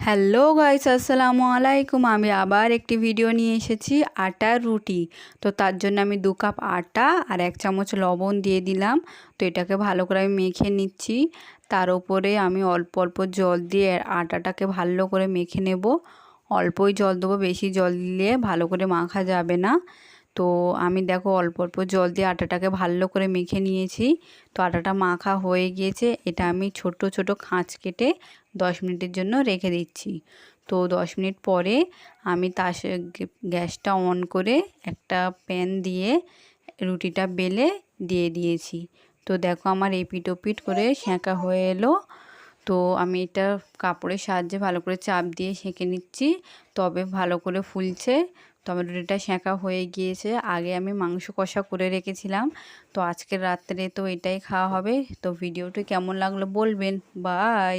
Hello guys, আসসালামু আলাইকুম। আমি আবার একটি ভিডিও নিয়ে এসেছি আটার রুটি। তো তার জন্য আমি 2 কাপ আটা আর 1 চামচ লবণ দিয়ে দিলাম। তো এটাকে ভালো করে আমি মেখে নিচ্ছি। তার উপরে আমি অল্প অল্প জল দিয়ে আটাটাকে ভালো করে মেখে নেব। অল্পই জল দেবো, বেশি জল দিলে ভালো করে মাখা যাবে না। তো আমি দেখো অল্প অল্প জল দিয়ে আটাটাকে ভালো করে মেখে নিয়েছি। তো আটাটা মাখা হয়ে গিয়েছে। এটা আমি ছোট ছোট খাঁচ কেটে 10 মিনিটের জন্য রেখে দিচ্ছি। তো 10 মিনিট পরে আমি গ্যাসটা অন করে একটা প্যান দিয়ে রুটিটা বেলে দিয়ে দিয়েছি। তো দেখো আমার এপিট ওপিট করে সেঁকা হয়ে এলো। তো আমি এটা কাপড়ের সাহায্যে ভালো করে চাপ দিয়ে সেঁকে নিচ্ছি, তবে ভালো করে ফুলছে। তো আমার রুটিটা সেঁকা হয়ে গিয়েছে। আগে আমি মাংস কষা করে রেখেছিলাম। তো আজকের রাত্রে তো এটাই খাওয়া হবে। তো ভিডিওটি কেমন লাগলো বলবেন। বাই।